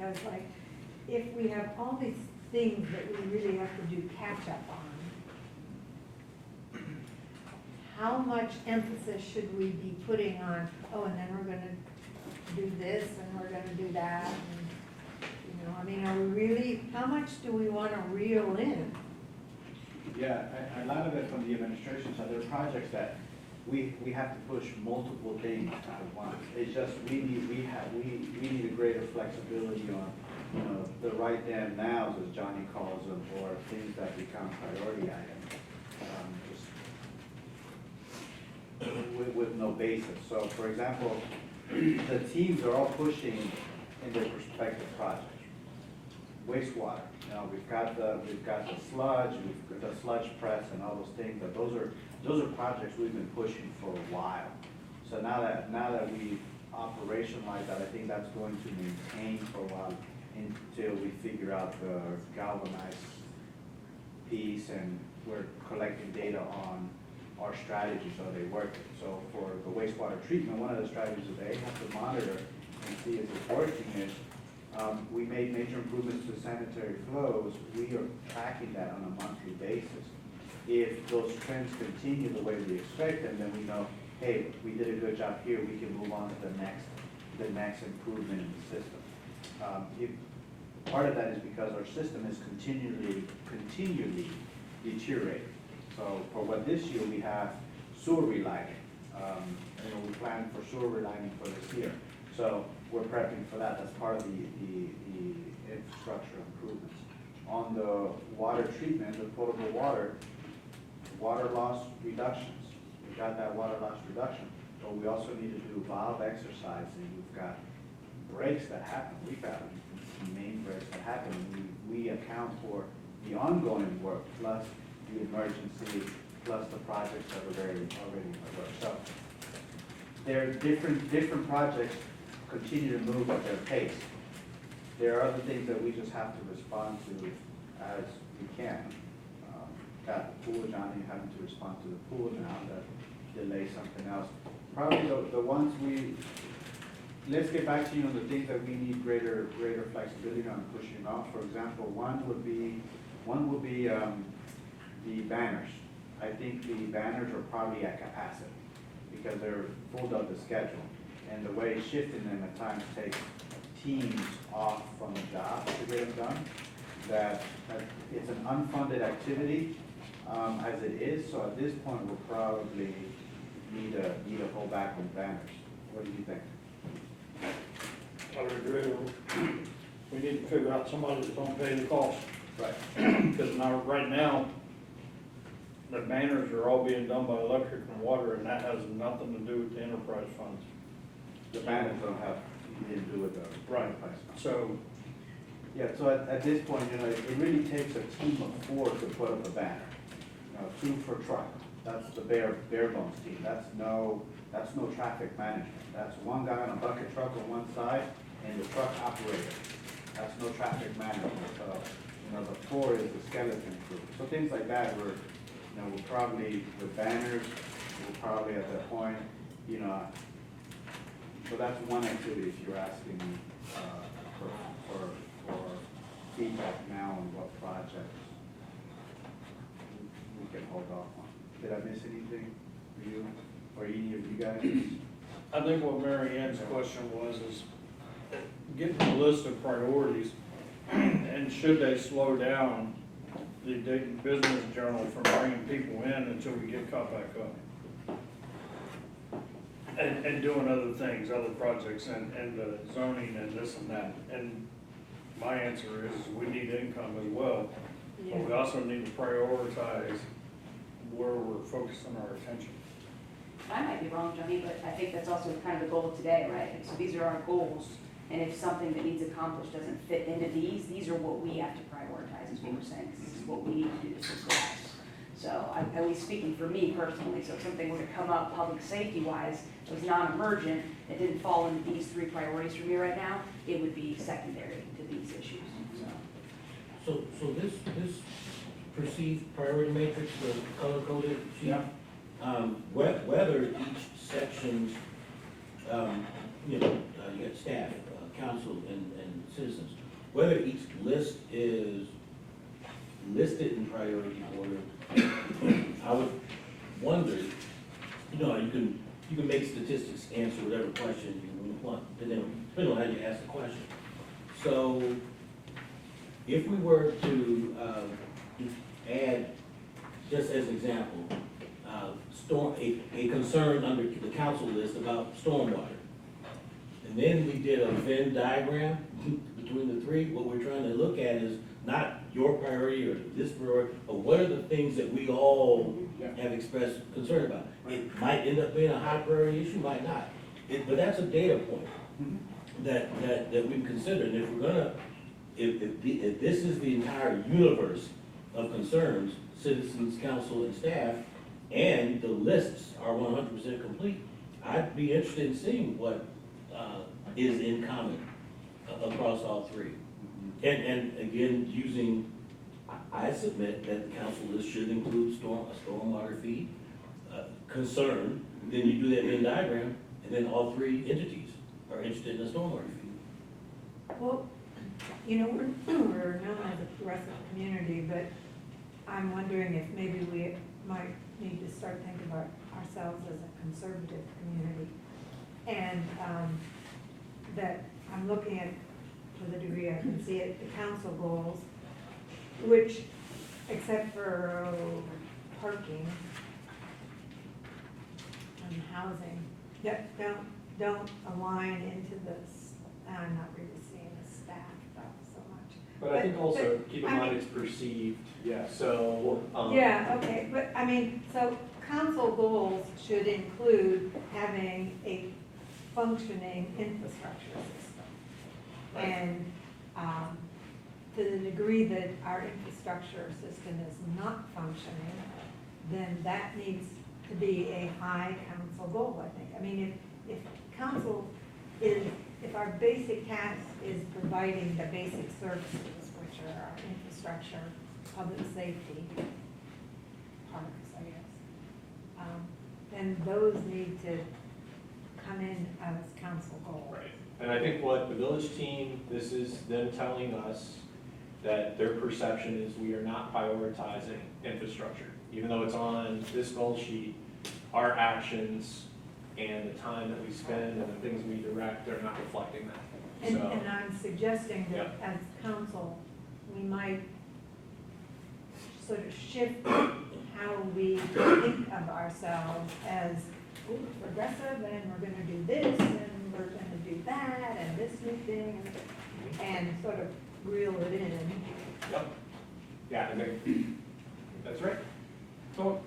because like, if we have all these things that we really have to do catch up on, how much emphasis should we be putting on, oh, and then we're gonna do this, and we're gonna do that, and, you know, I mean, are we really, how much do we wanna reel in? Yeah, a lot of it from the administration, so there are projects that we have to push multiple things at once. It's just, we need a greater flexibility on, you know, the right damn nows, as Johnny calls them, or things that become priority items. With no basis. So for example, the teams are all pushing in their respective projects. Wastewater, you know, we've got the sludge, we've got the sludge press and all those things, but those are projects we've been pushing for a while. So now that we've operationalized that, I think that's going to maintain for a while until we figure out the galvanized piece, and we're collecting data on our strategies, are they working? So for the wastewater treatment, one of the strategies that they have to monitor and see if it's working is, we made major improvements to sanitary flows. We are tracking that on a monthly basis. If those trends continue the way we expect them, then we know, hey, we did a good job here, we can move on to the next improvement in the system. Part of that is because our system is continually deteriorating. So for what this year we have sewer relining. You know, we planned for sewer relining for this year. So we're prepping for that. That's part of the infrastructure improvements. On the water treatment, the potable water loss reductions. We got that water loss reduction, but we also need to do valve exercising. We've got breaks that happen. We've got main breaks that happen. We account for the ongoing work plus the emergency plus the projects that are already in the work. So there are different projects continue to move at their pace. There are other things that we just have to respond to as we can. Got the pool, Johnny having to respond to the pool now, that delay something else. Probably the ones let's get back to, you know, the things that we need greater flexibility on pushing off. For example, one would be the banners. I think the banners are probably at capacity because they're pulled up the schedule. And the way shifting them at times takes teams off from the job to get them done. That it's an unfunded activity as it is. So at this point, we'll probably need to hold back on banners. What do you think? I would agree. We need to figure out somebody that's gonna pay the cost. Right. Because now, right now, the banners are all being done by electric and water, and that has nothing to do with the enterprise funds. The banners don't have anything to do with the Right. price. So, Yeah, so at this point, you know, it really takes a team of 4 to put up a banner. You know, 2 for truck, that's the bare bones team, that's no traffic management. That's one guy on a bucket truck on one side and the truck operator. That's no traffic management. So, you know, the 4 is the skeleton crew. So things like that, we'll probably, with banners, we'll probably at that point, you know, so that's one activity if you're asking me for feedback now on what projects we can hold off on. Did I miss anything for you or any of you guys? I think what Mary Ann's question is getting a list of priorities, and should they slow down the Dayton Business Journal from bringing people in until we get caught back up? And doing other things, other projects, and the zoning and this and that. And my answer is we need income as well, but we also need to prioritize where we're focusing our attention. I might be wrong, Johnny, but I think that's also kind of the goal of today, right? And so these are our goals, and if something that needs accomplished doesn't fit into these are what we have to prioritize, is what we're saying, 'cause this is what we need to do to progress. So I'm at least speaking for me personally, so if something were to come up public safety wise, it was non-emergent, it didn't fall into these 3 priorities for me right now, it would be secondary to these issues, so. So this perceived priority matrix, the color coded sheet, Yeah. whether each section's, you got staff, council and citizens, whether each list is listed in priority order, I would wonder, you know, you can make statistics answer whatever question you want, depending on how you ask the question. So if we were to add, just as an example, a concern under the council list about stormwater, and then we did a Venn diagram between the three, what we're trying to look at is not your priority or this priority, but what are the things that we all have expressed concern about? It might end up being a high priority issue, might not. But that's a data point that we've considered. And if we're gonna, if this is the entire universe of concerns, citizens, council, and staff, and the lists are 100% complete, I'd be interested in seeing what is in common across all three. And again, using, I submit that the council list should include a stormwater fee, concern, then you do that Venn diagram, and then all three entities are interested in a stormwater fee. Well, you know, we're known as a progressive community, but I'm wondering if maybe we might need to start thinking about ourselves as a conservative community. And that I'm looking at, to the degree I can see it, the council goals, which, except for parking and housing, that don't align into this, I'm not really seeing the staff so much. But I think also, but, keep in I mind mean- it's perceived, Yeah. so. Yeah, okay, but I mean, so council goals should include having a functioning infrastructure system. Right. And to the degree that our infrastructure system is not functioning, then that needs to be a high council goal, I think. I mean, if council is, if our basic task is providing the basic services, which are our infrastructure, public safety, parks, I guess, then those need to come in as council goals. Right, and I think what the village team, this is them telling us that their perception is we are not prioritizing infrastructure. Even though it's on this goal sheet, our actions and the time that we spend and the things we direct, they're not reflecting that. And, So, and I'm suggesting that as council, we might sort of shift how we think of ourselves as, ooh, progressive, and we're gonna do this, and we're gonna do that, and this new thing, and sort of reel it in. yep. Yeah, I think, that's right. So,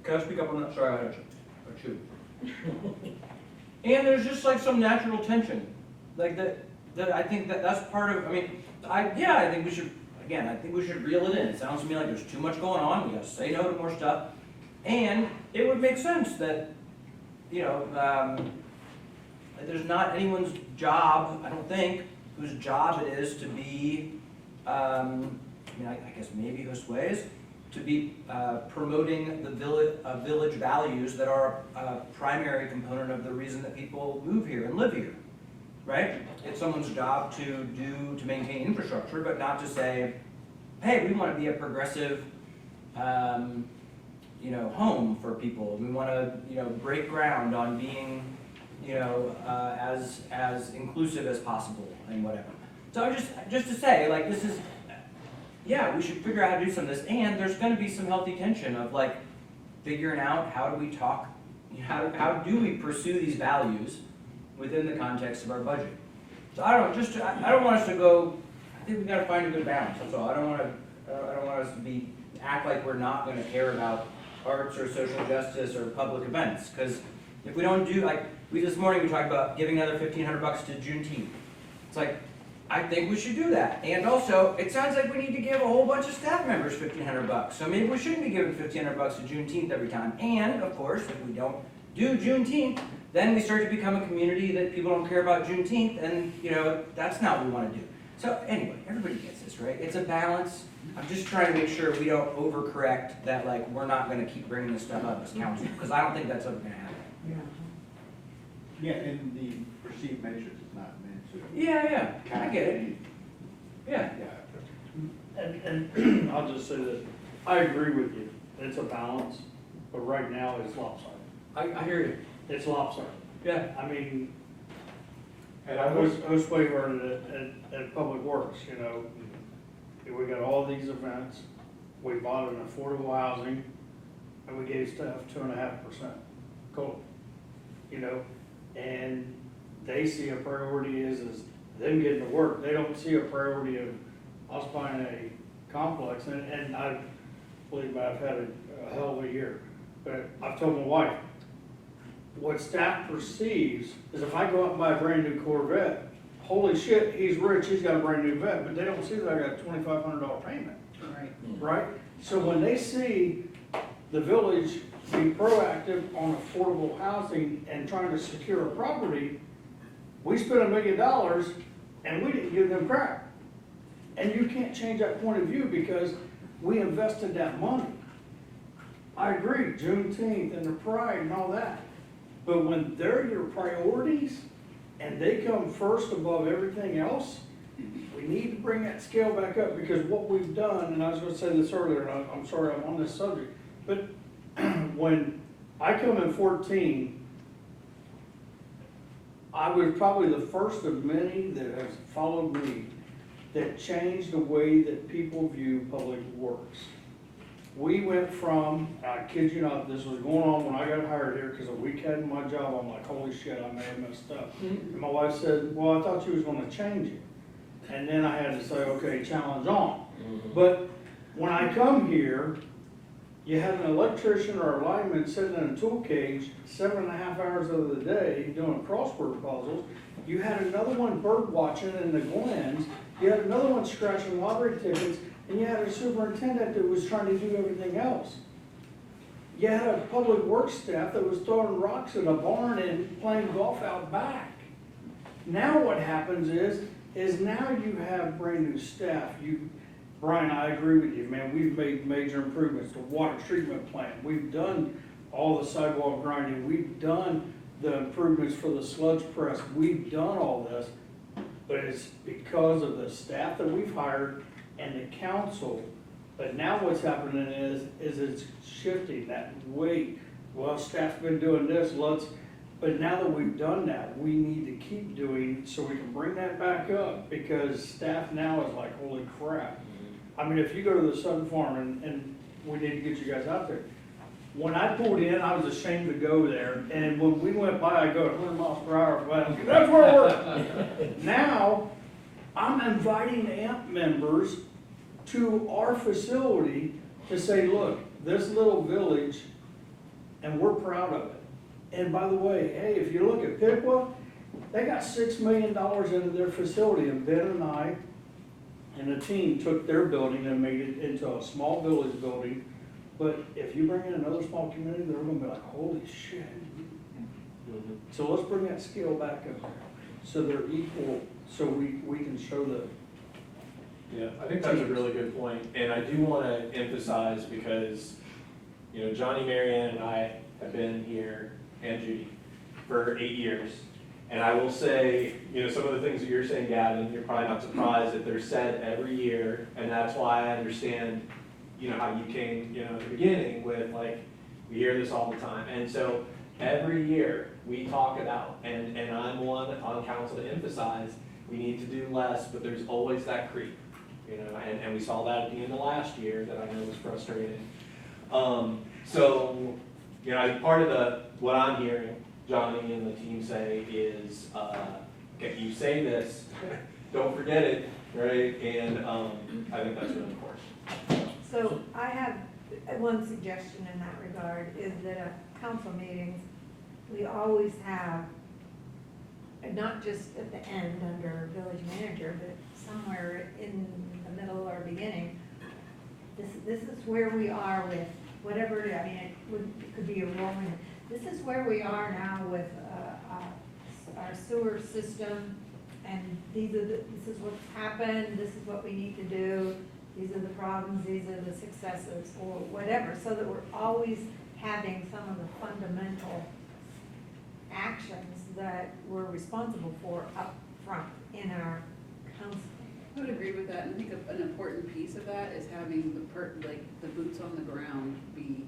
can I speak up on that? Sorry, I shoot. And there's just like some natural tension, like that I think that's part of, I mean, I think we should, again, I think we should reel it in. It sounds to me like there's too much going on, we gotta say no to more stuff. And it would make sense that, you know, that there's not anyone's job, I don't think, whose job it is to be, I mean, I guess maybe Josue's, to be promoting the village values that are a primary component of the reason that people move here and live here, right? It's someone's job to maintain infrastructure, but not to say, hey, we want to be a progressive, you know, home for people. We want to, you know, break ground on being, you know, as inclusive as possible and whatever. So just to say, like, this is, yeah, we should figure out how to do some of this, and there's going to be some healthy tension of like figuring out how do we talk, how do we pursue these values within the context of our budget. So I don't want us to go. I think we got to find a good balance. That's all. I don't want us to act like we're not going to care about arts or social justice or public events, because if we don't do, like this morning we talked about giving another $1,500 to Juneteenth. It's like, I think we should do that. And also, it sounds like we need to give a whole bunch of staff members $1,500. So maybe we shouldn't be giving $1,500 to Juneteenth every time. And of course, if we don't do Juneteenth, then we start to become a community that people don't care about Juneteenth, and you know, that's not what we want to do. So anyway, everybody gets this, right? It's a balance. I'm just trying to make sure we don't overcorrect that, like, we're not going to keep bringing this stuff up as council, because I don't think that's ever going to happen. Yeah, and the perceived matrix is not Yeah, I get it. Yeah. And I'll just say that, I agree with you, it's a balance, but right now it's lopsided. I hear you. It's lopsided. Yeah. I mean, And I I was, was, Osway heard it at Public Works, you know. We got all these events, we bought an affordable housing, and we gave staff 2.5% COLA. You know, and they see a priority is them getting to work. They don't see a priority of us buying a complex, and I believe I've had a hell of a year. But I've told my wife, what staff perceives is if I go out and buy a brand new Corvette, holy shit, he's rich, he's got a brand new vet, but they don't see that I got a $2,500 payment, Right. right? So when they see the village be proactive on affordable housing and trying to secure a property, we spent $1 million and we didn't give them crap. And you can't change that point of view because we invested that money. I agree, Juneteenth and the pride and all that. But when they're your priorities and they come first above everything else, we need to bring that scale back up because what we've done, and I was gonna say this earlier, and I'm sorry I'm on this subject, but when I come in 14, I was probably the first of many that has followed me that changed the way that people view public works. We went from, I kid you not, this was going on when I got hired here, because a week had my job, I'm like, holy shit, I may have messed up. And my wife said, well, I thought you was gonna change it. And then I had to say, okay, challenge on. But when I come here, you had an electrician or a lineman sitting in a tool cage 7.5 hours of the day doing crossword puzzles. You had another one bird watching in the glens. You had another one scratching lottery tickets. And you had a superintendent that was trying to do everything else. You had a public works staff that was throwing rocks in a barn and playing golf out back. Now what happens is now you have brand new staff. Brian, I agree with you, man. We've made major improvements. The water treatment plant. We've done all the sidewalk grinding. We've done the improvements for the sludge press. We've done all this. But it's because of the staff that we've hired and the council. But now what's happening is it's shifting that weight. Well, staff's been doing this, but now that we've done that, we need to keep doing so we can bring that back up because staff now is like, holy crap. I mean, if you go to the Southern Farm and we need to get you guys out there. When I pulled in, I was ashamed to go there. And when we went by, I go 100 miles per hour. Well, that's where I work. Now, I'm inviting AMP members to our facility to say, look, this little village, and we're proud of it. And by the way, hey, if you look at Piqua, they got $6 million into their facility, and Ben and I and the team took their building and made it into a small village building. But if you bring in another small community, they're gonna be like, holy shit. So let's bring that scale back up there, so they're equal, so we can show the. yeah, I think that's a really good point. And I do want to emphasize because, you know, Johnny, Marianne, and I have been here, and Judy, for 8 years. And I will say, you know, some of the things that you're saying, Gavin, you're probably not surprised that they're said every year. And that's why I understand, you know, how you came, you know, at the beginning with like, we hear this all the time. And so every year we talk it out, and I'm one on council to emphasize, we need to do less, but there's always that creep, you know, and we saw that at the end of last year that I know was frustrating. So, you know, part of what I'm hearing Johnny and the team say is, okay, you say this, don't forget it, right? And I think that's really important. So I have one suggestion in that regard, is that at council meetings, we always have, and not just at the end under village manager, but somewhere in the middle or beginning, this is where we are with whatever, I mean, it could be a rolling, this is where we are now with our sewer system, and this is what's happened, this is what we need to do, these are the problems, these are the successes, or whatever, so that we're always having some of the fundamental actions that we're responsible for up front in our counseling. I would agree with that, and I think an important piece of that is having the boots on the ground be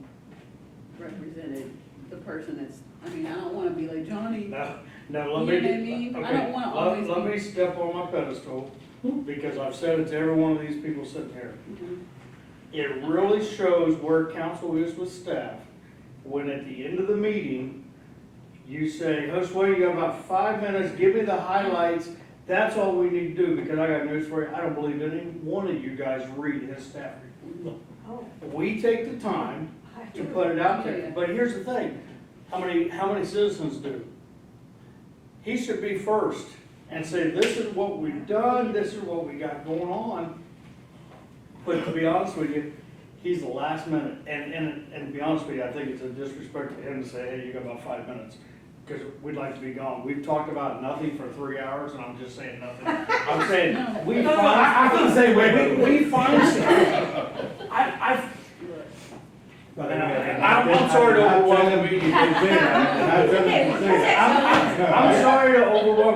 represented, the person that's, I mean, I don't wanna be like Johnny, Now, you let know me. what I mean? I Okay, don't wanna always let be- me step on my pedestal, because I've said it to every one of these people sitting here. Mhm. It really shows where council is with staff, when at the end of the meeting, you say, Josue, you got about 5 minutes, give me the highlights, that's all we need to do, because I got news for you, I don't believe any one of you guys read his staff report. Oh, We take the time I to do. put it out Yeah, there, yeah. but here's the thing, how many citizens do? He should be first and say, this is what we've done, this is what we got going on. But to be honest with you, he's the last minute, and to be honest with you, I think it's a disrespect to him to say, hey, you got about 5 minutes, because we'd like to be gone. We've talked about nothing for 3 hours, and I'm just saying nothing. I'm saying, we No, find. I feel the same way. We find stuff. I'm sorry to overwhelm the meeting. I'm I'm sorry to overwhelm